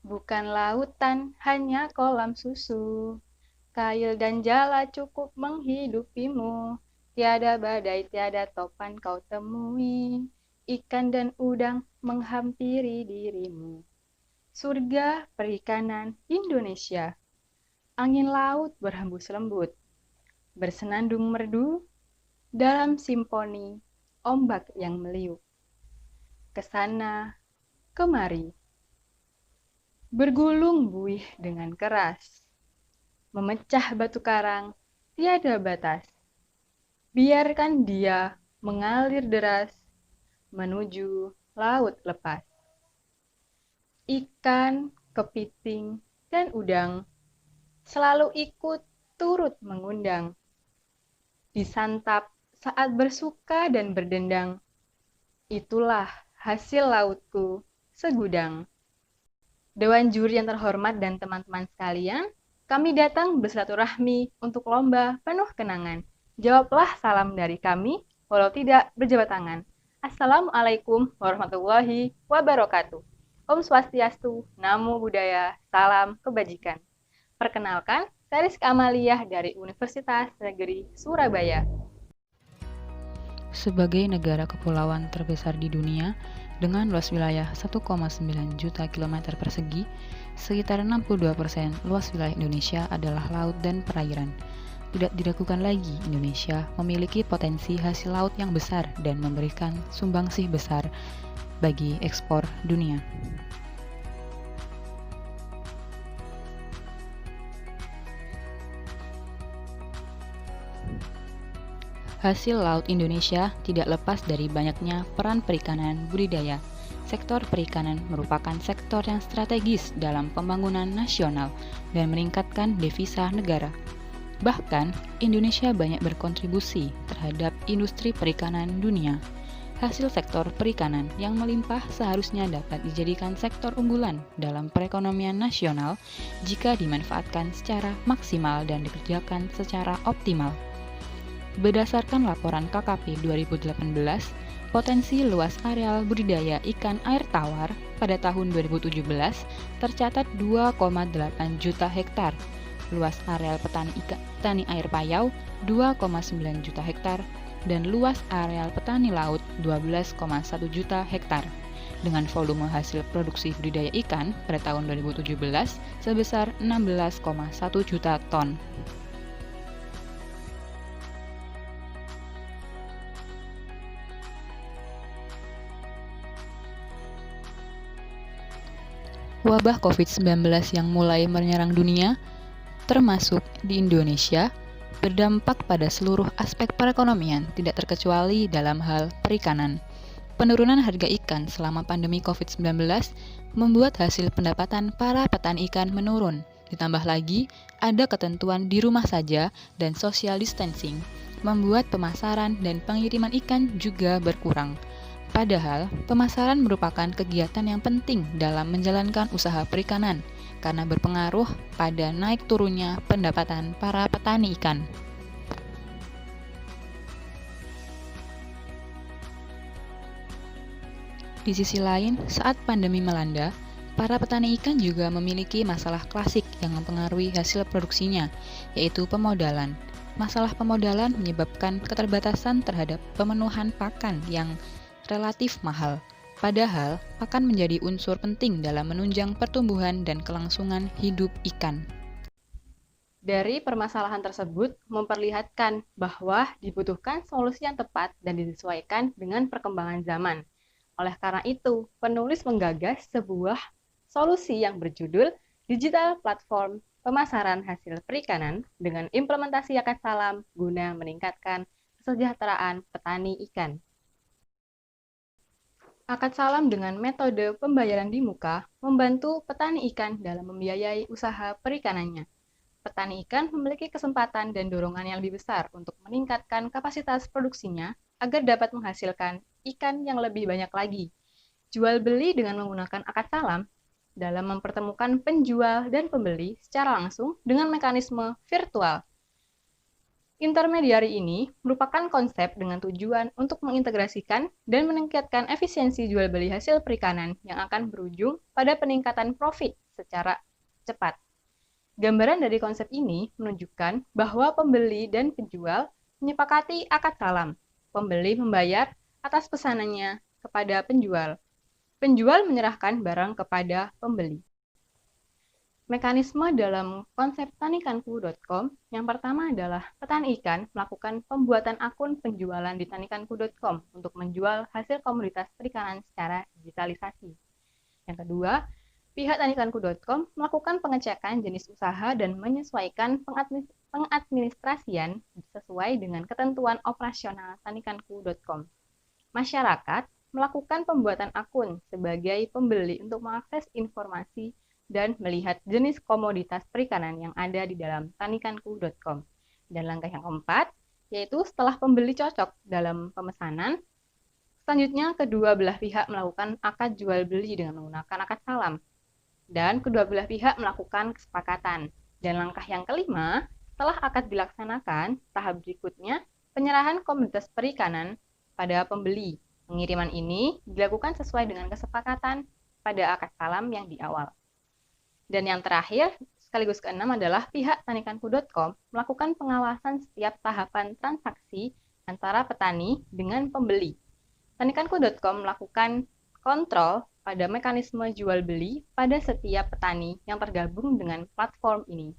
Bukan lautan, hanya kolam susu. Kail dan jala cukup menghidupimu. Tiada badai, tiada topan kau temui. Ikan dan udang menghampiri dirimu. Surga perikanan Indonesia. Angin laut berhembus lembut. Bersenandung merdu dalam simfoni ombak yang meliuk. Kesana, kemari. Bergulung buih dengan keras. Memecah batu karang, tiada batas. Biarkan dia mengalir deras menuju laut lepas. Ikan, kepiting, dan udang selalu ikut turut mengundang. Disantap saat bersuka dan berdendang. Itulah hasil lautku segudang. Dewan juri yang terhormat dan teman-teman sekalian, kami datang bersilaturahmi untuk lomba penuh kenangan. Jawablah salam dari kami, walau tidak berjabat tangan. Assalamualaikum warahmatullahi wabarakatuh. Om Swastiastu, Namo Buddhaya, Salam Kebajikan. Perkenalkan, saya Rizka Amalia dari Universitas Negeri Surabaya. Sebagai negara kepulauan terbesar di dunia, dengan luas wilayah 1,9 juta kilometer persegi, sekitar 62% luas wilayah Indonesia adalah laut dan perairan. Tidak diragukan lagi, Indonesia memiliki potensi hasil laut yang besar dan memberikan sumbangsih besar bagi ekspor dunia. Hasil laut Indonesia tidak lepas dari banyaknya peran perikanan budidaya. Sektor perikanan merupakan sektor yang strategis dalam pembangunan nasional dan meningkatkan devisa negara. Bahkan, Indonesia banyak berkontribusi terhadap industri perikanan dunia. Hasil sektor perikanan yang melimpah seharusnya dapat dijadikan sektor unggulan dalam perekonomian nasional jika dimanfaatkan secara maksimal dan dikerjakan secara optimal. Berdasarkan laporan KKP 2018, potensi luas areal budidaya ikan air tawar pada tahun 2017 tercatat 2,8 juta hektar, luas areal petani air payau 2,9 juta hektar, dan luas areal petani laut 12,1 juta hektar. Dengan volume hasil produksi budidaya ikan pada tahun 2017 sebesar 16,1 juta ton. Wabah COVID-19 yang mulai menyerang dunia, termasuk di Indonesia, berdampak pada seluruh aspek perekonomian, tidak terkecuali dalam hal perikanan. Penurunan harga ikan selama pandemi COVID-19 membuat hasil pendapatan para petani ikan menurun. Ditambah lagi, ada ketentuan di rumah saja dan social distancing, membuat pemasaran dan pengiriman ikan juga berkurang. Padahal, pemasaran merupakan kegiatan yang penting dalam menjalankan usaha perikanan karena berpengaruh pada naik turunnya pendapatan para petani ikan. Di sisi lain, saat pandemi melanda, para petani ikan juga memiliki masalah klasik yang mempengaruhi hasil produksinya, yaitu pemodalan. Masalah pemodalan menyebabkan keterbatasan terhadap pemenuhan pakan yang relatif mahal. Padahal, pakan menjadi unsur penting dalam menunjang pertumbuhan dan kelangsungan hidup ikan. Dari permasalahan tersebut memperlihatkan bahwa dibutuhkan solusi yang tepat dan disesuaikan dengan perkembangan zaman. Oleh karena itu, penulis menggagas sebuah solusi yang berjudul Digital Platform Pemasaran Hasil Perikanan dengan implementasi akad salam guna meningkatkan kesejahteraan petani ikan. Akad salam dengan metode pembayaran di muka membantu petani ikan dalam membiayai usaha perikanannya. Petani ikan memiliki kesempatan dan dorongan yang lebih besar untuk meningkatkan kapasitas produksinya agar dapat menghasilkan ikan yang lebih banyak lagi. Jual beli dengan menggunakan akad salam dalam mempertemukan penjual dan pembeli secara langsung dengan mekanisme virtual. Intermediari ini merupakan konsep dengan tujuan untuk mengintegrasikan dan meningkatkan efisiensi jual beli hasil perikanan yang akan berujung pada peningkatan profit secara cepat. Gambaran dari konsep ini menunjukkan bahwa pembeli dan penjual menyepakati akad salam. Pembeli membayar atas pesanannya kepada penjual. Penjual menyerahkan barang kepada pembeli. Mekanisme dalam konsep tanikanku.com yang pertama adalah petani ikan melakukan pembuatan akun penjualan di tanikanku.com untuk menjual hasil komoditas perikanan secara digitalisasi. Yang kedua, pihak tanikanku.com melakukan pengecekan jenis usaha dan menyesuaikan pengadministrasian sesuai dengan ketentuan operasional tanikanku.com. Masyarakat melakukan pembuatan akun sebagai pembeli untuk mengakses informasi dan melihat jenis komoditas perikanan yang ada di dalam tanikanku.com. Dan langkah yang keempat, yaitu setelah pembeli cocok dalam pemesanan, selanjutnya kedua belah pihak melakukan akad jual beli dengan menggunakan akad salam. Dan kedua belah pihak melakukan kesepakatan. Dan langkah yang kelima, setelah akad dilaksanakan, tahap berikutnya penyerahan komoditas perikanan pada pembeli. Pengiriman ini dilakukan sesuai dengan kesepakatan pada akad salam yang di awal. Dan yang terakhir, sekaligus keenam adalah pihak tanikanku.com melakukan pengawasan setiap tahapan transaksi antara petani dengan pembeli. Tanikanku.com melakukan kontrol pada mekanisme jual beli pada setiap petani yang tergabung dengan platform ini.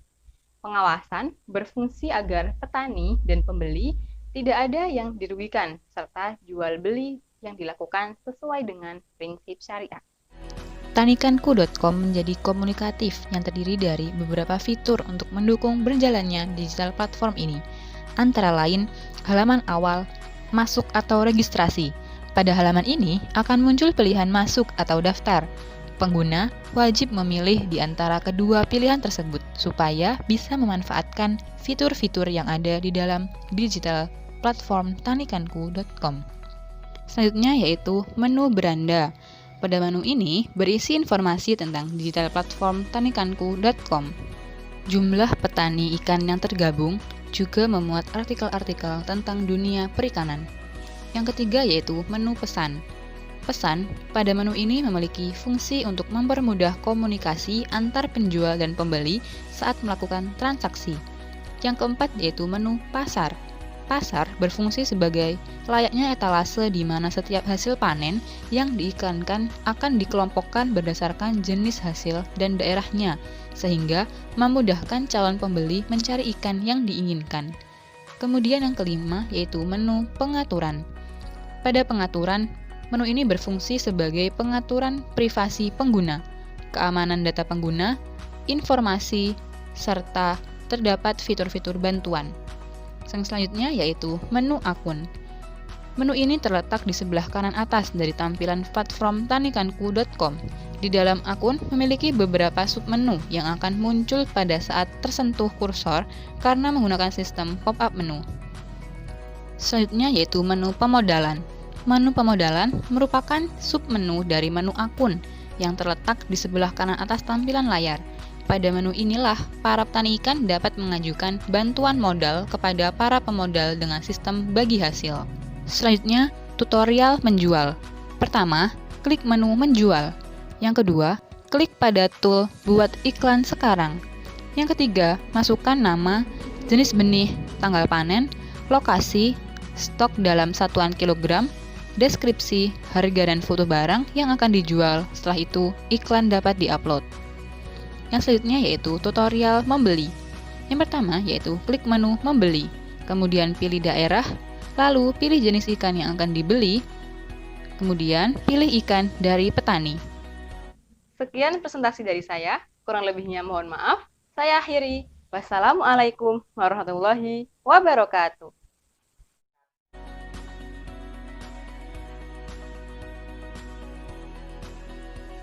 Pengawasan berfungsi agar petani dan pembeli tidak ada yang dirugikan serta jual beli yang dilakukan sesuai dengan prinsip syariat. Tanikanku.com menjadi komunikatif yang terdiri dari beberapa fitur untuk mendukung berjalannya digital platform ini. Antara lain, halaman awal, masuk atau registrasi. Pada halaman ini akan muncul pilihan masuk atau daftar. Pengguna wajib memilih di antara kedua pilihan tersebut supaya bisa memanfaatkan fitur-fitur yang ada di dalam digital platform tanikanku.com. Selanjutnya yaitu menu beranda. Pada menu ini berisi informasi tentang digital platform tanikanku.com. Jumlah petani ikan yang tergabung juga memuat artikel-artikel tentang dunia perikanan. Yang ketiga yaitu menu pesan. Pesan pada menu ini memiliki fungsi untuk mempermudah komunikasi antar penjual dan pembeli saat melakukan transaksi. Yang keempat yaitu menu pasar. Pasar berfungsi sebagai layaknya etalase di mana setiap hasil panen yang diiklankan akan dikelompokkan berdasarkan jenis hasil dan daerahnya, sehingga memudahkan calon pembeli mencari ikan yang diinginkan. Kemudian yang kelima yaitu menu pengaturan. Pada pengaturan, menu ini berfungsi sebagai pengaturan privasi pengguna, keamanan data pengguna, informasi, serta terdapat fitur-fitur bantuan. Yang selanjutnya yaitu menu akun. Menu ini terletak di sebelah kanan atas dari tampilan platform tanikanku.com. Di dalam akun memiliki beberapa submenu yang akan muncul pada saat tersentuh kursor karena menggunakan sistem pop-up menu. Selanjutnya yaitu menu pemodalan. Menu pemodalan merupakan submenu dari menu akun yang terletak di sebelah kanan atas tampilan layar. Pada menu inilah, para petani ikan dapat mengajukan bantuan modal kepada para pemodal dengan sistem bagi hasil. Selanjutnya, tutorial menjual. Pertama, klik menu menjual. Yang kedua, klik pada tool buat iklan sekarang. Yang ketiga, masukkan nama, jenis benih, tanggal panen, lokasi, stok dalam satuan kilogram, deskripsi, harga dan foto barang yang akan dijual. Setelah itu, iklan dapat diupload. Yang selanjutnya yaitu tutorial membeli. Yang pertama yaitu klik menu membeli, kemudian pilih daerah, lalu pilih jenis ikan yang akan dibeli, kemudian pilih ikan dari petani. Sekian presentasi dari saya, kurang lebihnya mohon maaf. Saya akhiri. Wassalamualaikum warahmatullahi wabarakatuh.